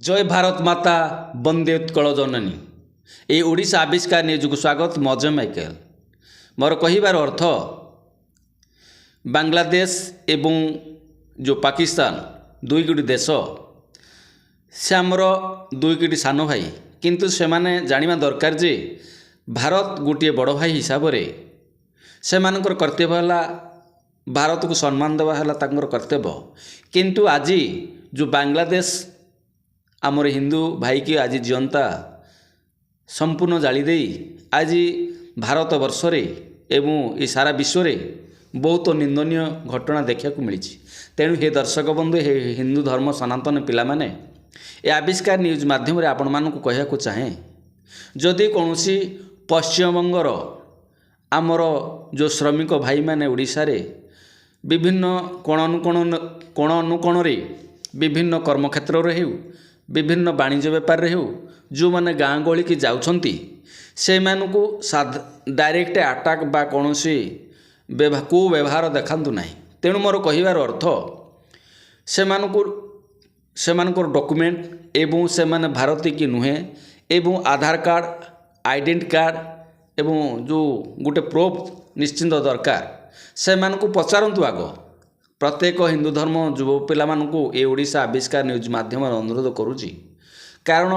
जय भारत माता वंदे उत्कल जननी। ये ओडिशा आविष्कार न्यूज को स्वागत। मजे माइकेल मोर कहिबार अर्थ बांग्लादेश एवं जो पाकिस्तान दुई गोटी देश से आमर दुई गोटी सान भाई, किंतु से माने जानिबा दरकार जे भारत गोटे बड़ भाई हिसाब से से कर्तव्य है भारत को सम्मान देवा है तांकर कर्तव्य। किंतु आज जो बांग्लादेश आमर हिंदू भाई की आज जीवंता संपूर्ण जाली दे आज भारत वर्ष रे एवं ये सारा विश्व रे बहुत निंदनीय घटना देखा मिली। तेणु हे दर्शक बंधु, हे हिंदू धर्म सनातन पिला माने ए आविष्कार न्यूज माध्यम आपण मानक कहया चाहे, जदि कौन पश्चिमबंगर आमर जो श्रमिक भाई माने ओडिशा रे विभिन्न कोण अनुकोण रे विभिन्न कर्मक्षेत्र रे हेउ विभिन्न वाणिज्य बेपार रे हेउ जो माने गाँ गहली की जाउछंती से मानकु डायरेक्ट अटैक बा कौनसी को व्यवहार देखांतु नाही। तेणु मोर कहिबार अर्थ सेमानकर डॉक्यूमेंट एवं से माने भारतीय की नुहे एवं आधार कार्ड आइडेंटिटी कार्ड एवं जो गोटे प्रूफ निश्चिंत दरकार से मानकु पचारंतु आग। प्रत्येक हिंदू धर्म युव पिला मानकु ए ओडिशा आविष्कार न्यूज माध्यम अनुरोध करुची, कारण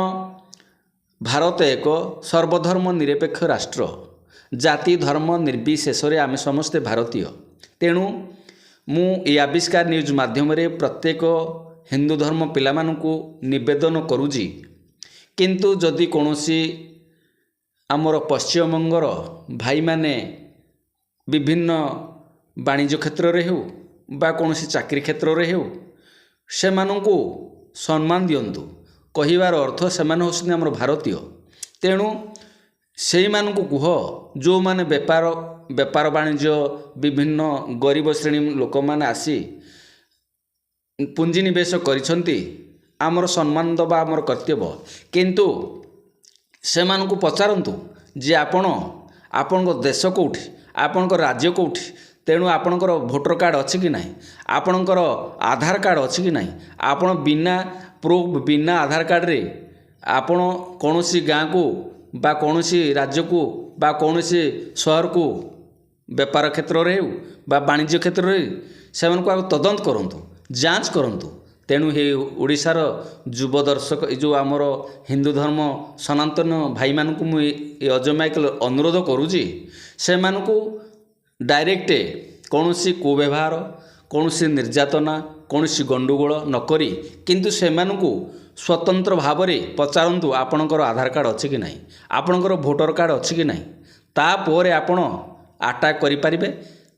भारत एक सर्वधर्म निरपेक्ष राष्ट्र, जाति धर्म निर्विशेष आम समस्ते भारतीय। तेणु मु ए आविष्कार न्यूज माध्यम प्रत्येक हिंदू धर्म पिला मानकु निवेदन करुची, किंतु जदि कौनसी आमर पश्चिमबंगर भाई माने विभिन्न वाणिज्य क्षेत्र रे हो बा कौन चाकरी क्षेत्र रे हो से मानकु सम्मान दियंतु। कहिबार अर्थ से माने होसने आमर भारतीय। तेणु से मानकु कुह जो माने बेपार वाणिज्य विभिन्न गरीब श्रेणी लोक माने आसी पुंजी निवेश करिसंती आमर सम्मान दबा आमर कर्तव्य। किंतु से मानकु पचारंतु जे आपणको देश कोठी आपणको राज्य कोठी, तेणु आपणकर भोटर कार्ड अच्छी कि नहीं, आपणकर आधार कार्ड अच्छी कि नहीं, आपण बिना प्रूफ बिना आधार कार्ड रे आपण कौनसी गाँ को बा कौनसी राज्य को बा कौनसी शहर को व्यापार क्षेत्र रे बा वाणिज्य क्षेत्र रे से तदंत करंतु, जांच करंतु। तेणु हे ओडिशार युव दर्शक जो आमर हिंदू धर्म सनातन भाई मानकु मु अजमाइकल अनुरोध करुची, से मानकु डायरेक्ट कौनसी कुव्यवहार कौनसी निर्यातना कौनसी गंडगोल नकरी, किंतु से मानकु स्वतंत्र भाव में पचारंतु आपणकर आधार कार्ड अच्छी कि नहीं, आपणकर भोटर कार्ड अच्छी कि नहीं, तापर आपण अटैक करें।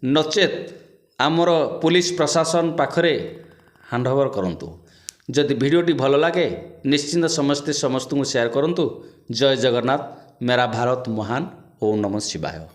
नचेत आमर पुलिस प्रशासन पाखरे हैंडओवर करंतु। जदि वीडियोटी भल लगे निश्चिंत समस्त को शेयर करंतु। जय जगन्नाथ। मेरा भारत महान। ओम नमः शिवाय।